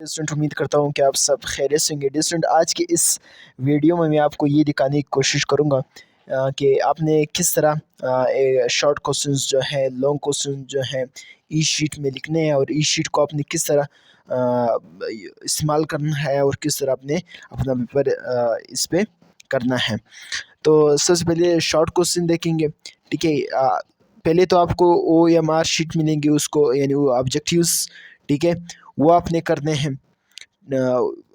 Student उम्मीद करता हूँ कि आप सब खैरियत से होंगे। स्टूडेंट आज की इस वीडियो में मैं आपको ये दिखाने की कोशिश करूँगा कि आपने किस तरह शॉर्ट क्वेश्चंस जो है लॉन्ग क्वेश्चन जो है ई शीट में लिखने हैं और ई शीट को आपने किस तरह इस्तेमाल करना है और किस तरह आपने अपना पेपर इस पे करना है। तो सबसे पहले शॉर्ट क्वेश्चन देखेंगे, ठीक है। पहले तो आपको OMR शीट मिलेंगी, उसको यानी वो ऑब्जेक्टिव्स, ठीक है, वो आपने करने हैं।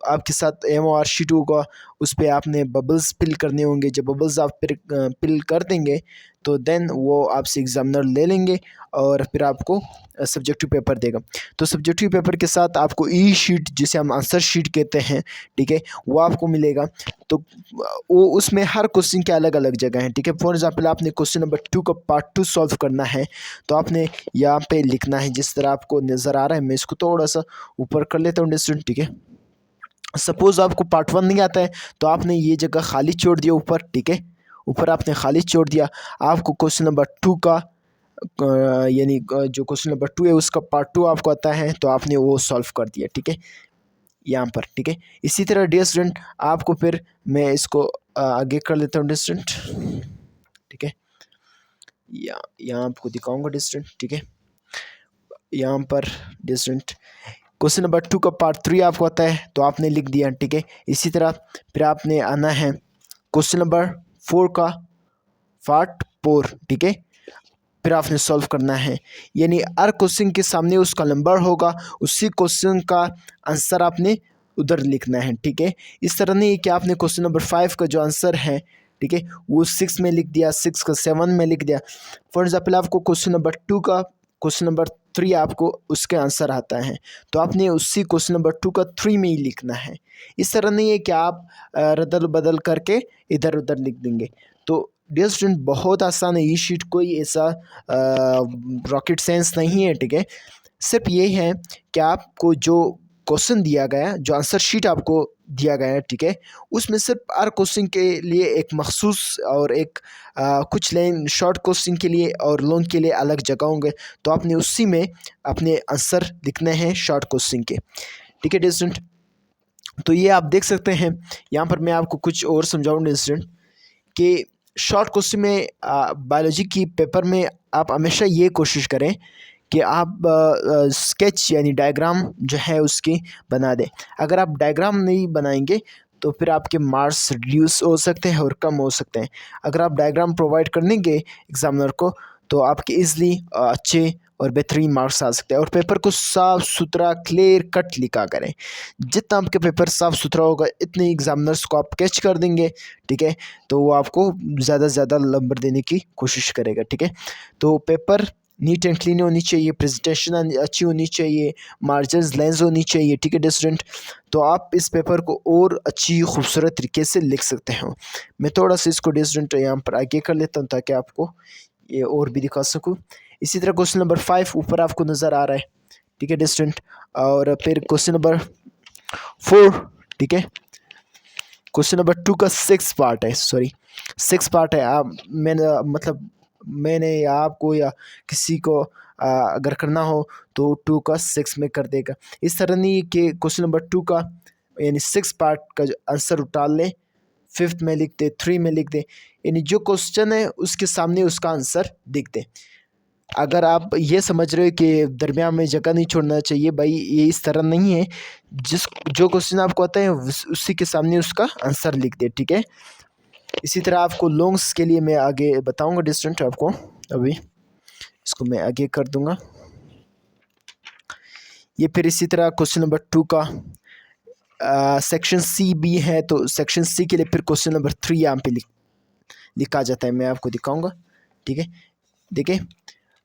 आपके साथ MOR शीट होगा, उस पे आपने बबल्स फिल करने होंगे। जब बबल्स आप फिल कर देंगे तो देन वो आपसे एग्ज़ामिनर ले लेंगे और फिर आपको सब्जेक्टिव पेपर देगा। तो सब्जेक्टिव पेपर के साथ आपको ई शीट, जिसे हम आंसर शीट कहते हैं, ठीक है, वो आपको मिलेगा। तो वो उसमें हर क्वेश्चन के अलग अलग जगह हैं, ठीक है। फॉर एग्जाम्पल आपने क्वेश्चन नंबर 2 का पार्ट 2 सॉल्व करना है, तो आपने यहाँ पे लिखना है जिस तरह आपको नज़र आ रहा है। मैं इसको थोड़ा सा ऊपर कर लेता हूँ स्टूडेंट, ठीक है। सपोज़ आपको पार्ट 1 नहीं आता है तो आपने ये जगह खाली छोड़ दिया ऊपर, ठीक है, ऊपर आपने खाली छोड़ दिया। आपको क्वेश्चन नंबर 2 का यानी जो क्वेश्चन नंबर 2 है उसका पार्ट 2 आपको आता है तो आपने वो सॉल्व कर दिया, ठीक है, यहाँ पर, ठीक है। इसी तरह डियर स्टूडेंट आपको फिर मैं इसको आगे कर लेता हूँ डियर स्टूडेंट, ठीक है। यहाँ आपको दिखाऊंगा डियर स्टूडेंट, ठीक है। यहाँ पर डियर स्टूडेंट क्वेश्चन नंबर 2 का पार्ट 3 आपको आता है तो आपने लिख दिया, ठीक है। इसी तरह फिर आपने आना है क्वेश्चन नंबर 4 का पार्ट 4, ठीक है, फिर आपने सॉल्व करना है। यानी हर क्वेश्चन के सामने उसका नंबर होगा, उसी क्वेश्चन का आंसर आपने उधर लिखना है, ठीक है। इस तरह नहीं कि आपने क्वेश्चन नंबर 5 का जो आंसर है, ठीक है, वो 6 में लिख दिया, 6 का 7 में लिख दिया। फॉर एग्जाम्पल आपको क्वेश्चन नंबर 2 का क्वेश्चन नंबर 3 आपको उसके आंसर आता है तो आपने उसी क्वेश्चन नंबर 2 का 3 में ही लिखना है। इस तरह नहीं है कि आप रदल बदल करके इधर उधर लिख देंगे। तो डियर स्टूडेंट बहुत आसान है, ये शीट कोई ऐसा रॉकेट साइंस नहीं है, ठीक है। सिर्फ ये है कि आपको जो क्वेश्चन दिया गया, जो आंसर शीट आपको दिया गया है, ठीक है, उसमें सिर्फ हर क्वेश्चन के लिए एक मखसूस और एक कुछ लाइन शॉर्ट क्वेश्चन के लिए और लॉन्ग के लिए अलग जगह होंगे, तो आपने उसी में अपने आंसर लिखने हैं शॉर्ट क्वेश्चन के, ठीक है डियर स्टूडेंट। तो ये आप देख सकते हैं। यहाँ पर मैं आपको कुछ और समझाऊँ डियर स्टूडेंट कि शॉर्ट क्वेश्चन में बायोलॉजी की पेपर में आप हमेशा ये कोशिश करें कि आप स्केच यानी डायग्राम जो है उसकी बना दें। अगर आप डायग्राम नहीं बनाएंगे तो फिर आपके मार्क्स रिड्यूस हो सकते हैं और कम हो सकते हैं। अगर आप डायग्राम प्रोवाइड कर देंगे एग्ज़ामिनर को तो आपके ईज़िली अच्छे और बेहतरीन मार्क्स आ सकते हैं। और पेपर को साफ़ सुथरा क्लियर कट लिखा करें। जितना आपके पेपर साफ़ सुथरा होगा इतने एग्ज़ामिनर्स को आप कैच कर देंगे, ठीक है, तो वो आपको ज़्यादा से ज़्यादा नंबर देने की कोशिश करेगा, ठीक है। तो पेपर नीट एंड क्लीन होनी चाहिए, प्रेजेंटेशन अच्छी होनी चाहिए, मार्जिन्स लेंस होनी चाहिए, ठीक है डियर स्टूडेंट। तो आप इस पेपर को और अच्छी खूबसूरत तरीके से लिख सकते हो। मैं थोड़ा सा इसको डियर स्टूडेंट यहाँ पर आगे कर लेता हूँ ताकि आपको ये और भी दिखा सकूँ। इसी तरह क्वेश्चन नंबर 5 ऊपर आपको नज़र आ रहा है, ठीक है डियर स्टूडेंट। और फिर क्वेश्चन नंबर 4, ठीक है, क्वेश्चन नंबर 2 का 6 पार्ट है, सॉरी 6 पार्ट है। आप मैंने आपको या किसी को अगर करना हो तो 2 का 6 में कर देगा। इस तरह नहीं कि क्वेश्चन नंबर 2 का यानी 6 पार्ट का जो आंसर उतार लें, 5th में लिख दे, 3 में लिख दे, यानी जो क्वेश्चन है उसके सामने उसका आंसर लिख दे। अगर आप ये समझ रहे हो कि दरमियान में जगह नहीं छोड़ना चाहिए, भाई ये इस तरह नहीं है। जो क्वेश्चन आपको आता है उसी के सामने उसका आंसर लिख दे, ठीक है। इसी तरह आपको लॉन्ग्स के लिए मैं आगे बताऊंगा डिस्टेंट आपको, अभी इसको मैं आगे कर दूंगा। ये फिर इसी तरह क्वेश्चन नंबर 2 का सेक्शन सी बी है, तो सेक्शन सी के लिए फिर क्वेश्चन नंबर 3 यहाँ पे लिखा जाता है। मैं आपको दिखाऊंगा, ठीक है। देखिए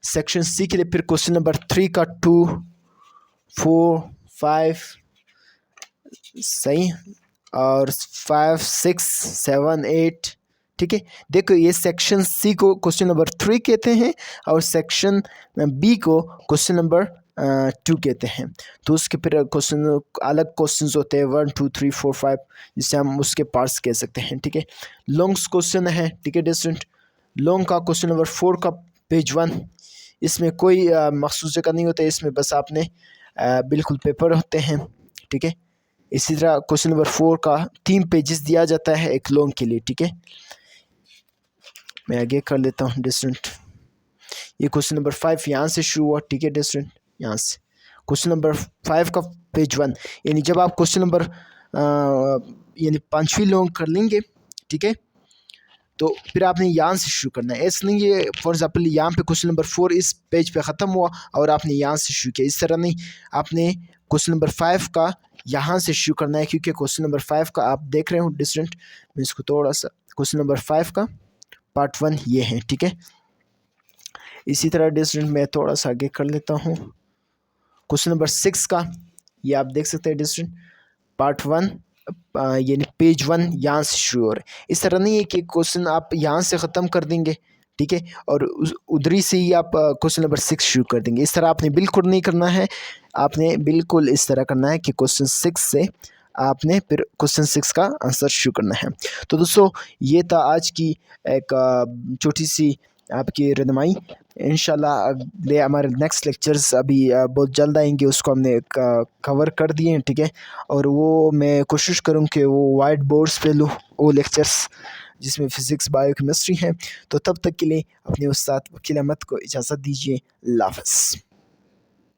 सेक्शन सी के लिए फिर क्वेश्चन नंबर 3 का 2, 4, 5 सही, और 5, 6, 7, 8, ठीक है। देखो ये सेक्शन सी को क्वेश्चन नंबर 3 कहते हैं और सेक्शन बी को क्वेश्चन नंबर 2 कहते हैं। तो उसके फिर क्वेश्चन अलग क्वेश्चंस होते हैं 1, 2, 3, 4, 5, जिससे हम उसके पार्ट्स कह सकते हैं, ठीक है। लॉन्ग्स क्वेश्चन है, ठीक है डिस्टेंट। लॉन्ग का क्वेश्चन नंबर 4 का पेज 1, इसमें कोई मखसूस जगह नहीं होता है, इसमें बस आपने बिल्कुल पेपर होते हैं, ठीक है। इसी तरह क्वेश्चन नंबर 4 का 3 पेजेस दिया जाता है एक लॉन्ग के लिए, ठीक है। मैं आगे कर लेता हूँ डिस्टेंट। ये क्वेश्चन नंबर 5 यहाँ से शुरू हुआ, ठीक है डिस्टेंट, यहाँ से। क्वेश्चन नंबर 5 का पेज 1, यानी जब आप क्वेश्चन नंबर यानी 5वीं लॉन्ग कर लेंगे, ठीक है, तो फिर आपने यहाँ से शुरू करना है। ऐसा नहीं है फॉर एग्जांपल यहाँ पे क्वेश्चन नंबर 4 इस पेज पे ख़त्म हुआ और आपने यहाँ से शुरू किया, इस तरह नहीं। आपने क्वेश्चन नंबर 5 का यहाँ से शुरू करना है, क्योंकि क्वेश्चन नंबर 5 का आप देख रहे हो डिस्टेंट। मैं इसको थोड़ा सा, क्वेश्चन नंबर 5 का पार्ट 1 ये है, ठीक है। इसी तरह डिस्टेंट मैं थोड़ा सा आगे कर लेता हूँ। क्वेश्चन नंबर 6 का ये आप देख सकते हैं डिस्टेंट, पार्ट 1 यानी पेज 1 यहाँ से शुरू हो रहा है। इस तरह नहीं है कि क्वेश्चन आप यहाँ से ख़त्म कर देंगे, ठीक है, और उधरी से ही आप क्वेश्चन नंबर 6 शुरू कर देंगे। इस तरह आपने बिल्कुल नहीं करना है। आपने बिल्कुल इस तरह करना है कि क्वेश्चन 6 से आपने फिर क्वेश्चन 6 का आंसर शुरू करना है। तो दोस्तों ये था आज की एक छोटी सी आपकी रहनुमाई। इंशाल्लाह अगले हमारे नेक्स्ट लेक्चर्स अभी बहुत जल्द आएंगे, उसको हमने कवर कर दिए हैं, ठीक है। और वो मैं कोशिश करूँ कि वो वाइट बोर्ड्स पे लूँ वो लेक्चर्स जिसमें फ़िज़िक्स बायो केमिस्ट्री है। तो तब तक के लिए अपने उस्ताद वकील अहमद को इजाज़त दीजिए। अल्लाह हाफ़िज़।